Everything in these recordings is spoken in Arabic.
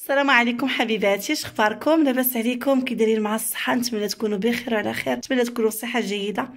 السلام عليكم حبيباتي، اش اخباركم؟ لاباس عليكم؟ كي دايرين مع الصحه؟ نتمنى تكونوا بخير وعلى خير، نتمنى تكونوا بصحه جيده.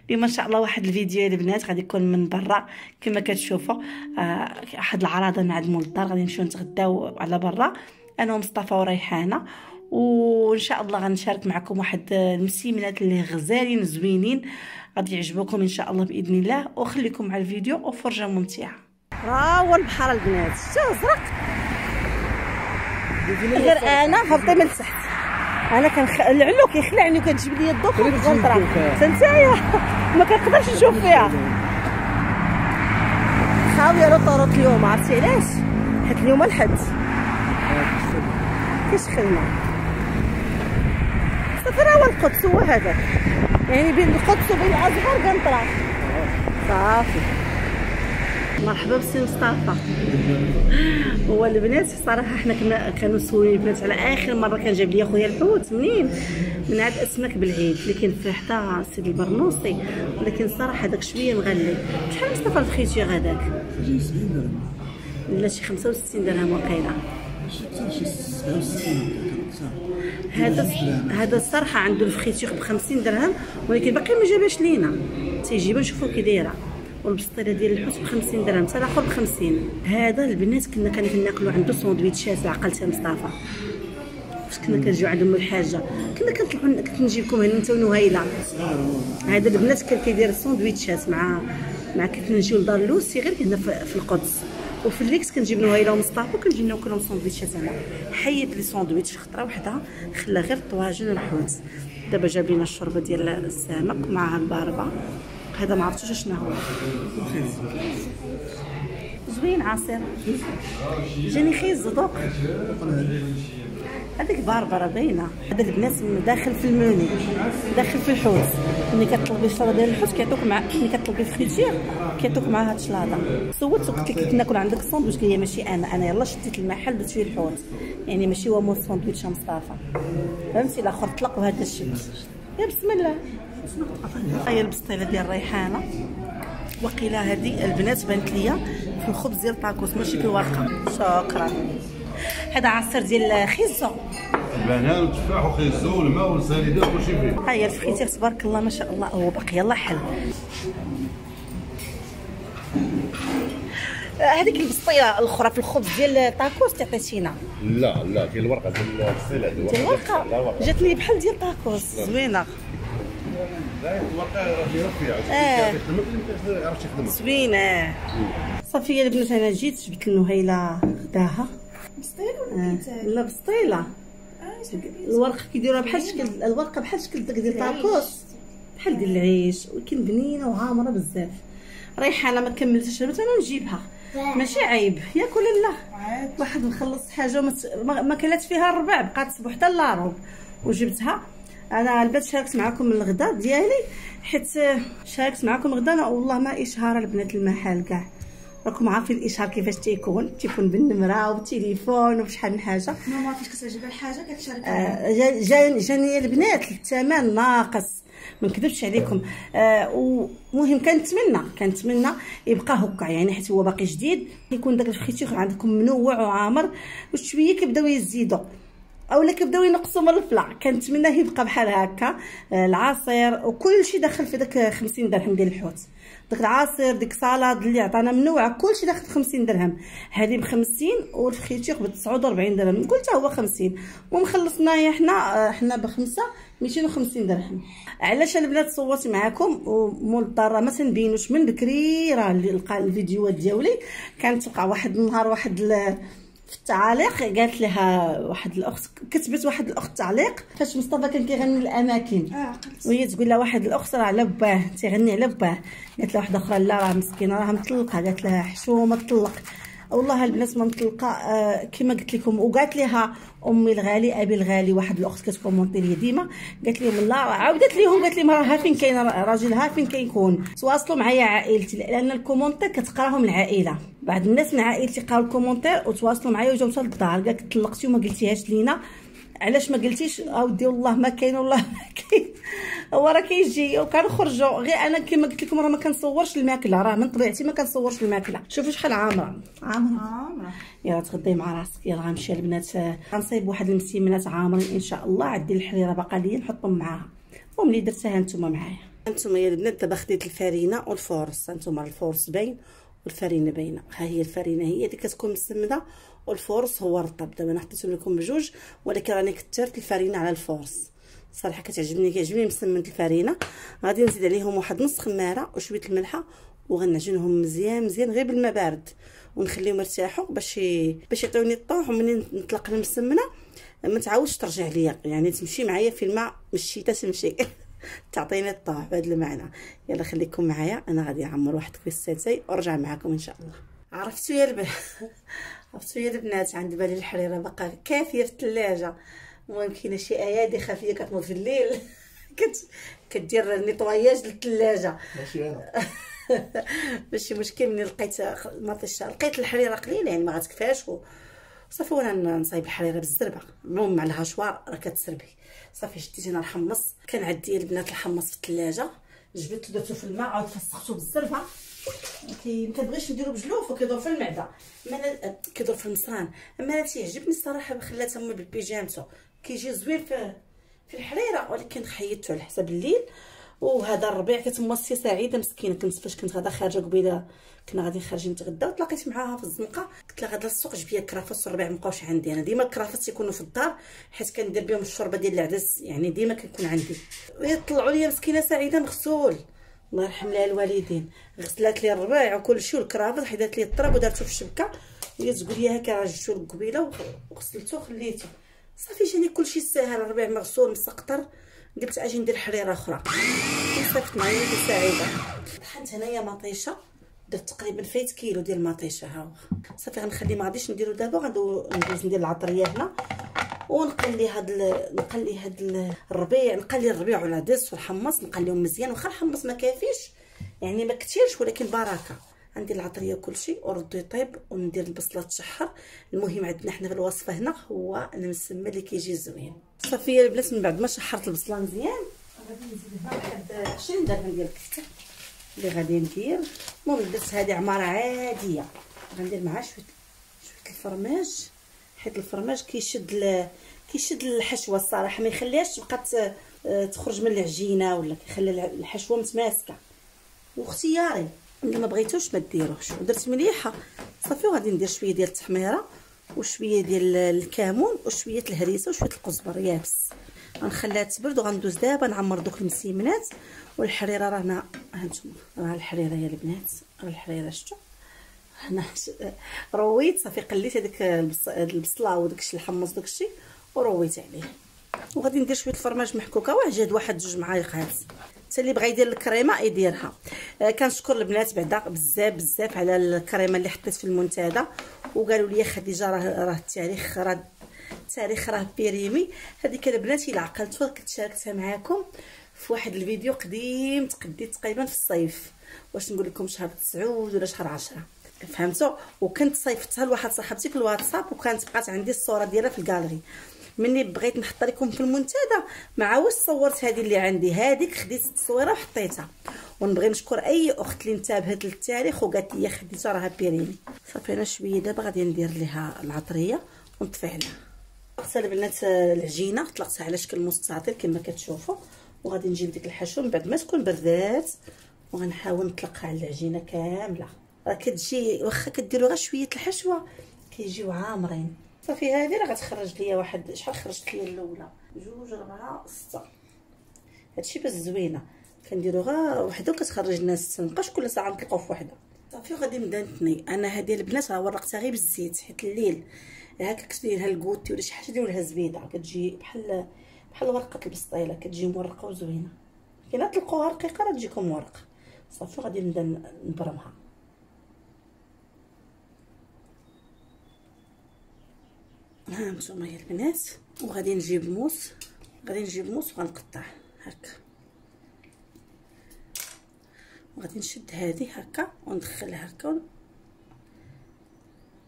اليوم ان شاء الله واحد الفيديو يا البنات غادي يكون من برا كما كتشوفوا. احد العراضه مع مول الدار، غادي نمشيو نتغداو على برا انا ومصطفى وريحانه، وان شاء الله غنشارك معكم واحد المسيمنات اللي غزالين زوينين غادي يعجبوكم ان شاء الله باذن الله. وخليكم مع الفيديو وفرجه ممتعه. ها هو البحر البنات، شتو ازرق غير انا هبطي من تحت. انا العلو كيخلعني وكتجيب لي الضوء والغنطره تنتايا ما كنقدرش نشوف فيها. خاويه روطوروط اليوم، عرفتي علاش؟ حيت اليوم الحد كيشخلنا. صافي راه هو القدس، هو هذاك يعني بين القدس وبين الازهر كنطرا صافي. مرحبا بسي مصطفى. هو البنات صراحه حنا كانوا سولين البنات على اخر مره كان جاب لي خويا الحوت منين من عاد اسماك بالعيد اللي كاين في حدا سيدي البرنوسي، ولكن الصراحه داك شويه مغلي. شحال مصطفى الخيتي غداك؟ 70 درهم لا شي 65 درهم وقيله. هذا الصراحه عنده الفخيتيخ ب 50 درهم، ولكن باقي ما جابهاش لينا، تيجيبها نشوفوا كي دايره. والبسطيله ديال الحوت ب 50 درهم، حتى الاخر ب 50. هذا البنات كنا كناكلوا عنده ساندويتشات، عقلتها مصطفى فاش كنا كنجيو عند ام الحاجه كنا كنطلعوا كنت نجيبكم هنا انت ونهيله. هذا البنات كان كيدير الساندويتشات مع كنت نجيو لدار لوسي غير هنا في القدس، وفي الليكس كنجيب نهيله ومصطفى وكنجي ناكلهم ساندويتشات. انا حيد لي ساندويتش خطره وحده، خلا غير طواجن الحوت. دابا جاب لينا الشوربه ديال السمك معها الباربه. هذا ما عرفتوش شنو هو، زوين عصير جاني خيز دوق. هذيك باربره باينه. هذا البنات داخل في الموني، داخل في الحوت. ملي كطلبي الشلاضه ديال الحوت كيعطوك مع ملي كطلبي فخيتير كيعطوك معها هاد الشلاضه. سولت وقلت لك كي ناكل عندك الساندويتش، قال لي ماشي انا يلاه شديت المحل درت فيه الحوت، يعني ماشي هو مول الساندويتش مصطفى، فهمتي؟ الاخر طلق وهذا الشد. يا بسم الله. هاي البسطيله ديال الريحانه، وقيله هذه البنات بانت ليا في الخبز ديال طاكوس ماشي في الورقه. شكرا. هذا عصير ديال خيزو، البنان والتفاح وخيزو والماء والساليده وكلشي فيه. هاي الفخيتير تبارك الله ما شاء الله. هو باقي يلاه حل. هذيك البسطيله الاخرى في الخبز ديال الطاكوس تعطيتينا؟ لا كاين الورقه ديال البسطيله. ديال الورقه جاتني بحال ديال الطاكوس، زوينه. لا الورقه فيها فيها زوينه. صافي يا البنات، انا جيت جبت النهيله غداها بسطيله لا بسطيله. الورقه كيديروها بحال شكل الورقه بحال شكل داك ديال الطاكوس، بحال ديال العيش، ولكن بنينه وعامره بزاف. ريحانه ما كملتش انا نجيبها، ماشي عيب ياك ولا لا؟ واحد مخلص حاجه ما كلات فيها الربع، بقات تصبح حتى لاروب وجبتها. انا البنات شاركت معكم الغداء ديالي، حيت شاركت معكم الغداء انا والله ما اشهار البنات المحل كاع. راكم عارفين الاشهار كيفاش تيكون بالنمره وبالتليفون وبشحال من حاجه. ماما فاش كتعجبها الحاجه كتشارك. جاني البنات الثمن ناقص، ما نكذبش عليكم. ومهم كنتمنى يبقى هكا، يعني حيت هو باقي جديد، يكون داك الفخيتيخ عندكم منوع وعامر، وشويه كيبداو يزيدوا اولا كيبداو ينقصوا من الفلا. كنتمنى يبقى بحال هكا. العصير وكلشي داخل في داك 50 درهم ديال الحوت. داك العصير ديك السلطه اللي عطانا منوعه كلشي داخل 50 درهم. هذه ب 50 والفخيتيخ ب 49 درهم، قلت هو 50 ومخلصناها حنا بخمسه 250 درهم. علاش البنات صوت معكم ومول الدار ما تنبينوش من بكري؟ راه الفيديوهات ديالي كانت تلقى واحد النهار في التعاليق قالت لها واحد الاخت، كتبت واحد الاخت تعليق فاش مصطفى كان كيغني الاماكن، وهي تقول لها واحد الاخت راه على باه تيغني على باه. قالت لها واحده اخرى لا راه مسكينه راه مطلقه، قالت لها حشومه تطلق. والله البنات ما مطلقه كما قلت لكم. وقالت لها امي الغالي ابي الغالي، واحد الاخت كتكومونتي لي ديما، قالت لهم لا، عاودت لهم قالت لهم راه فين كاين راجلها فين كيكون. تواصلوا معايا عائلتي، لان الكومونتير كتقراهم العائله. بعض الناس من عائلتي قراو الكومونتير وتواصلوا معايا وجاو حتى للدار، قالت طلقتي وما قلتيهاش لينا. علاش ما قلتيش اودي والله ما كاين والله ما كاين. هو راه كيجي وكنخرجوا، غير انا كما قلت لكم راه ما كنصورش الماكله، راه من طبيعتي ما كنصورش الماكله. شوفوا شحال عامره يلا تغدي مع راسك. يلا غنمشي البنات غنصايب واحد المسيمنات عامرين ان شاء الله. عندي الحريره باقا ليا نحطهم معاها، وملي درتها هانتوما معايا. هانتوما يا البنات دابا خديت الفرينه والفورس. هانتوما الفورس باين والفرينه باينه. ها هي الفرينه هي اللي كتكون مسمده والفورس هو رطب. دابا انا حطيتهم لكم بجوج، ولكن راني كثرت الفرينه على الفورس صراحه كيعجبني مسمن الفرينه. غادي نزيد عليهم واحد نص خماره وشويه الملحه، وغنعجنهم مزيان غير بالماء بارد، ونخليهم يرتاحوا باش يعطيوني الطوح. ومنين نطلق المسمنه ما تعاودش ترجع ليا، يعني تمشي معايا في الماء من الشتاء تمشي تعطيني الطوح بهذا المعنى. يلا خليكم معايا، انا غادي نعمر واحد كويساتاي ونرجع معكم ان شاء الله. عرفتوا يا البنات عند بالي الحريره باقا كافيه في الثلاجه. المهم كاينه شي ايادي خفيه كتنوض في الليل كدير نيطواياج للثلاجه. ماشي انا ماشي مشكل. منين لقيت مطيشه لقيت الحريره قليله يعني ما غتكفاش صافي. وانا نصايب الحريره بالزربه المهم مع الهشوار راه كتسربي صافي. شديت انا الحمص، كان عندي البنات الحمص في الثلاجه، جبدته درتو في الماء عاود فسختو بالزربه. ما كنبغيش نديرو بجلوف وكيدور في المعده، كيدور في المصران. اما انا تيعجبني الصراحه خلاتها هما بالبيجامتو كيجي زوين في الحريره، ولكن خيطته على حساب الليل. وهذا الربيع كتموسي سعيده مسكينه. فاش كنت غادا خارجه قبيله كنا غادي خارجين نتغداو، تلاقيت معاها في الزنقه قلت لها غادا للسوق جيب لي كرافس والربيع مابقاوش عندي. انا ديما الكرافس يكونوا في الدار حيت كندير بهم الشوربه ديال العدس، يعني ديما كيكون عندي. ويطلعوا لي مسكينه سعيده مغسول الله يرحم لها الوالدين. غسلات لي الربيع وكلشي والكرافس حيدات لي الطراب ودارته في الشبكه، وهي تقول لي هكا راه جبتو لك قبيله وغسلته وخليته صافي. جاني كلشي ساهل، الربيع مغسول مسقطر. قلت اجي ندير حريره اخرى صافت معايا سعيده. طحنت هنايا مطيشه، درت تقريبا فايت كيلو ديال المطيشه. ها هو صافي غنخلي ما غاديش نديرو دابا. غندوز ندير العطريه هنا ونقلي هاد الربيع، نقلي الربيع والعدس والحمص نقليهم مزيان. واخا الحمص ما كافيش يعني ما كثيرش، ولكن بركه. ندير العطريه كلشي وردو يطيب، وندير البصله تشحر. المهم عندنا حنا في الوصفه هنا هو المسمى اللي كيجي زوين. صافي يا البنات من بعد ما شحرت البصله مزيان غادي نزيد هنا واحد 20 درهم ديال الكفته اللي غادي ندير. المهم درت هذه عماره عاديه، غندير معها شويه الفرماج، حيت الفرماج كيشد الحشوه الصراحه، ما يخليهاش تبقى تخرج من العجينه، ولا كيخلي الحشوه متماسكه. واختياري الا ما بغيتوش ما ديروش. ودرت مليحه صافي. وغادي ندير شويه ديال التحميره وشويه ديال الكمون وشويه الهريسه وشويه القزبر يابس. غنخليها تبرد وغندوز دابا نعمر دوك المسيمنات. والحريره رانا هانتوما، راه الحريره يا البنات، راه الحريره شفتوا هنا رويت صافي. قليت هذيك البصله وداكشي الحمص داكشي ورويت عليه. وغادي ندير شويه الفرماج محكوكه وعجاد واحد 2 معالق. حتى اللي بغى يدير الكريمه يديرها. كنشكر البنات بعدا بزاف على الكريمه اللي حطيت في المنتدى، وقالوا لي خديجه راه التاريخ راه بيريمي. هذيك البنات الا عقلتوها كنت شاركتها معاكم في واحد الفيديو قديم تقريبا في الصيف، واش نقول لكم شهر 9 ولا شهر 10 فهمتوا. وكنت صيفطتها لواحد صاحبتي في الواتساب، وكانت بقات عندي الصوره ديالها في الكاليري. مني بغيت نحط لكم في المنتدى ما عاودش صورت هذه اللي عندي، هذيك خديت التصويره وحطيتها. ونبغي نشكر اي اخت اللي انتبهت للتاريخ وقالت لي خديجه راها بيريني. صافي انا شويه دابا غادي ندير ليها العطريه ونطفي عليها. طلقت البنات العجينه، طلقتها على شكل مستطيل كما كتشوفوا. وغادي نجيب ديك الحشوه من بعد ما تكون بردات، وغنحاول نطلقها على العجينه كامله. راه كتجي واخا كديروا غير شويه الحشوه كيجيو عامرين. صافي هذه راه غتخرج ليا واحد شحال خرجت ليا الاولى 2 4 6. هادشي باش زوينه كنديروا غير وحده وكتخرج لنا 6، مابقاش كل ساعه نطلقوا في وحده. صافي وغادي نبدا نتني. انا هذه البنات راه ورقتها غير بالزيت حيت الليل هكا كتديرها الكوتي ولا شي حاجه ديروا لها زبيده كتجي بحال ورقه البسطيله، كتجي مورقه وزوينه. كاينه تلقوها رقيقه راه تجيكم ورقه. صافي غادي نبدا نبرمها. ها نتوما يا البنات. وغادي نجيب الموس، وغنقطع هكا، وغادي نشد هذه هكا وندخلها هكا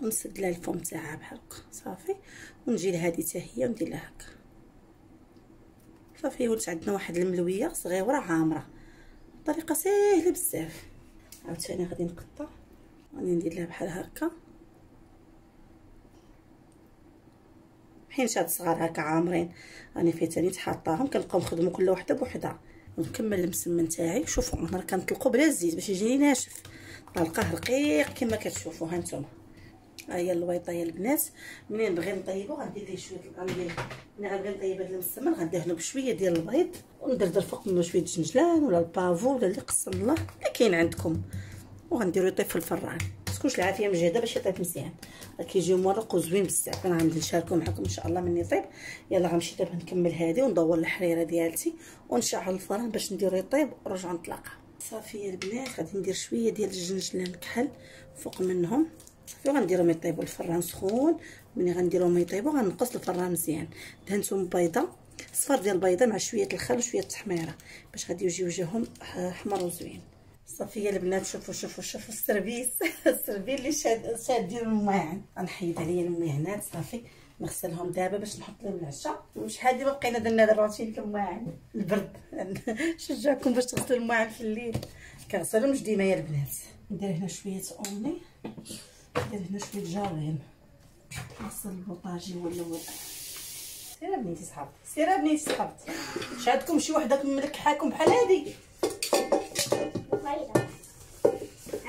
ونسد لها الفم تاعها بحال هكا صافي. ونجي لهادي حتى هي وندير لها هكا صافي. ولات عندنا واحد الملويه صغيره عامره، طريقه سهله بزاف. عاوتاني غادي نقطع، غادي ندير لها بحال هكا حينشات صغار هكا عامرين، راني فيه تاني تحطاهم. كنبقاو نخدموا كل وحده بوحدها. ونكمل المسمن تاعي. شوفوا انا كنطلقو بلا الزيت باش يجيني ناشف، طلقه رقيق كما كتشوفوا. ها نتوما ها هي الويطه يا البنات. منين بغي نطيبو غندير ليه شويه ملي غنبغي نطيب هذا المسمن غندهنو بشويه ديال البيض، وندردر فوق منه شويه الجنجلان ولا البافو ولا اللي قسم الله اللي كاين عندكم، وغنديرو يطيب في الفران. تكونش العافيه مجهده باش يطيب مزيان، كيجيو مورق وزوين بزاف. انا غنبدا نشاركو معكم ان شاء الله من يطيب. يلا غنمشي دابا نكمل هذه وندور الحريره ديالتي ونشعل الفران باش نديرو يطيب ونرجعو نطلقها. صافي يا البنات غادي ندير شويه ديال الجنجلان كحل فوق منهم صافي، وغنديرهم يطيبوا. الفران سخون، ملي غنديرهم يطيبوا غنقص الفران مزيان. دهنتهم بيضه صفار ديال البيضه مع شويه الخل وشويه التحميره باش غادي يجيو وجههم حمر وزوين. صافي يا البنات شوفوا السربيس السربيل اللي شادين الماعن. غنحيد عليا الماعنات صافي، نغسلهم دابا باش نحط لهم العشاء. وشحال دابا بقينا درنا هذا الروتين الماعن البرد نشجعكم باش تغسلوا الماعن في الليل. كنغسلهمش ديما يا البنات. ندير هنا شويه اوني، ندير هنا شويه جارين، نغسل البوطاجي ولا سير بنيتي صحابتي، سير بنيتي صحابتي. شادكم شي وحده ملكحاكم بحال هادي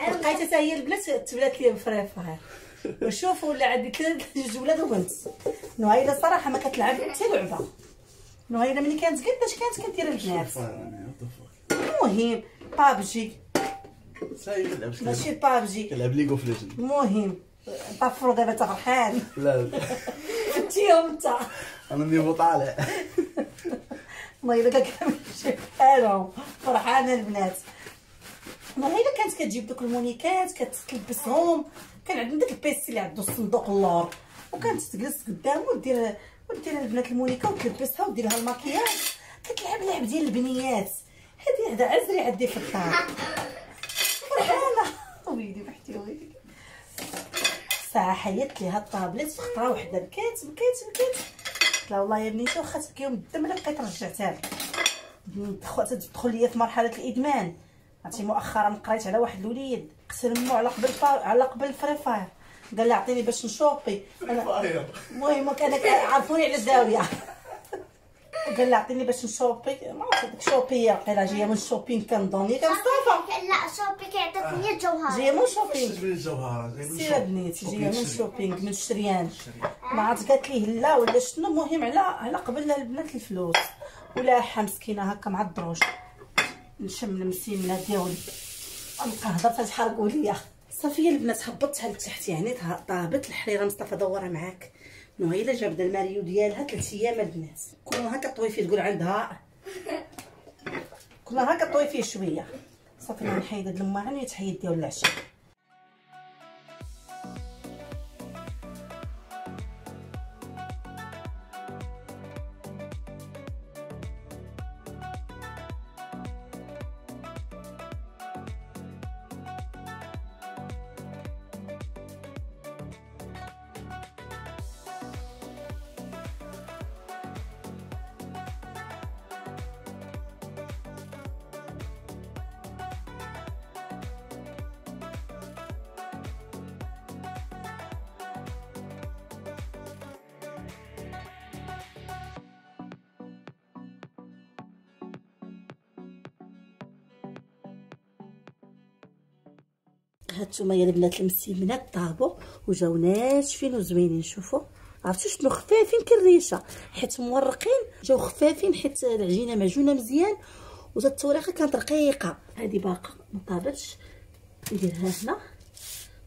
لقيتها حتى هي البنات تبلات لي بفريفها. وشوفوا ولا عندي 3 جوج ولاد وبنت. نهيله صراحه ما كتلعب حتى لعبه. نهيله ملي كانت قداش كانت كدير البنات. المهم بابجي ماشي بابجي، كنلعب ليغ اوف ليجند. المهم طفروا دابا تا فرحان. لا فتيهم انت انا نيفو طالع. نهيله كنمشي بحالهم فرحانه البنات. نهيله كانت كتجيب دوك المونيكات كتلبسهم. كان عندنا داك البيسي اللي عنده الصندوق اللور، وكانت تجلس قدامه ودير البنات المونيكا وتلبسها ودير لها الماكياج. كتلعب لعب ديال البنيات. هذا عزري عندي في الدار فرحانه. ويلي وحدي ويلي ساعه حيدت ليها الطابليت في خطره وحده. بكات قلت لها والله يا بنيتي واخا تبكيهم الدم الا بقيت رجعتها لك. تدخل ليا في مرحله الادمان. عرفتي مؤخرا قريت على واحد الوليد قسم على قبل الفريفاير. قال لي عطيني باش نشوبي. المهم كان عرفوني على الزاويه. قال لي عطيني باش نشوبي. ما عرفت ديك شوبيه قيله جايه من الشوبينغ كنظني كنصطفى. لا شوبي كيعطيك 100 جوهره. جايه من الشوبينغ. من الجوهره سير بنيتي جايه من الشوبينغ من الشريان. ما عرفت قالت ليه لا ولا شنو. المهم على قبل البنات الفلوس ولاحه مسكينه هكا مع الدروج. نشم المسيمنه ديالي نبقى هضرت تحرقوا ليا. صافي البنات هبطتها لتحت يعني طابت الحريره. مصطفى دورها معاك. نهيله جابت الماريو ديالها 3 ايام البنات. كل نهار كطوي فيه تقول عندها كل نهار كطوي فيه شويه. صافي نحيد هاد الماعن يتحيد ديال العشاء. هانتوما يا البنات المسيمنات طابوا وجاو ناشفين وزوينين. شوفوا عرفتوا شنو خفافين كالريشه حيت مورقين. جاو خفافين حيت العجينه معجونه مزيان وزاد التوريقه كانت رقيقه. هذه باقا ما طابتش. نديرها هنا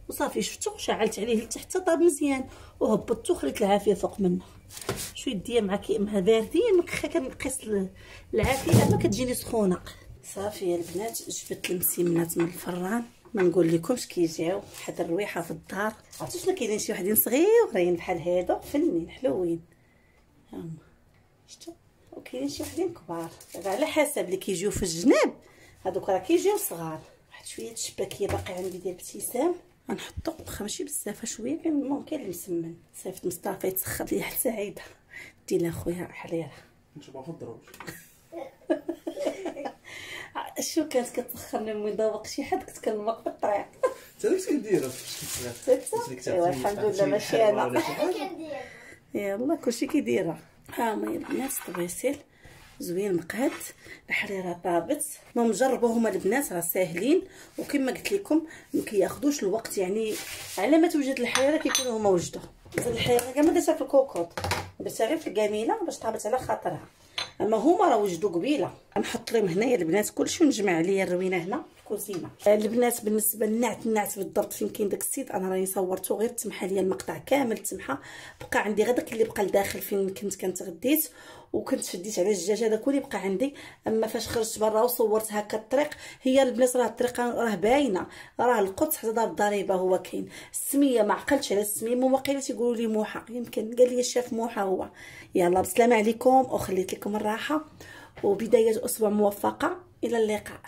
وصافي. شفتوا شعلت عليه لتحت طاب مزيان وهبطته خليت العافيه فوق منه. شويه ديال مع باردين كنقيس العافيه ما كتجيني سخونه. صافي يا البنات جبت المسيمنات من الفران. ما نقول لكمش كيجيو واحد الرويحه في الدار. عرفتوا شنو كاينين شي وحدين صغيورين بحال هادو فنين حلوين هما شفتوا. وكاينين شي وحدين كبار على حسب اللي كيجيو في الجناب. هادوك راه كيجيو صغار. واحد شويه الشباكيه باقي عندي ديال ابتسام غنحطو واخا ماشي بزاف شويه، كاين اللي مسمن. صيفط مصطفى يتسخر ليا حتى سعيده. دير لها خويا حريره نشوفها في الدروج. شو كانت كتسخرني من ذوق شي حد كنت كنمق في الطريق. انت اللي كدير ايوا الحمد لله ماشي انا. كندير يلا كلشي كيديرها. ها هما البنات الطبيسيل زوين مقاد، الحريره طابت. المهم جربوا هما البنات راه ساهلين، وكما قلت لكم ما كياخذوش الوقت، يعني على ما توجد الحريره كيكونوا هما وجدوا. الحريره كاع ما درتها في الكوكوط، درتها غير في الكميله باش طابت على خاطرها، اما هما راه وجدوا قبيله. نحط لهم هنايا البنات كلشي ونجمع عليا الروينه هنا في الكوزينه. البنات بالنسبه للنعت بالضبط فين كاين داك السيد انا راني صورته، غير تمحى ليا المقطع كامل تمحى، بقى عندي غير داك اللي بقى لداخل فين كنت كنتغديت وكنت شديت على الدجاج، هذا كل اللي بقى عندي. اما فاش خرجت برا وصورت هكا الطريق، هي البنات راه الطريق راه باينه، راه القدس حتى دار الضريبه هو كاين. السميه ما عقلتش على السميه، ما واقيلا تيقولوا لي موحه، يمكن قال لي الشاف موحه هو. يلا بسلامه عليكم وخليت لكم الراحه وبدايه اسبوع موفقه، الى اللقاء.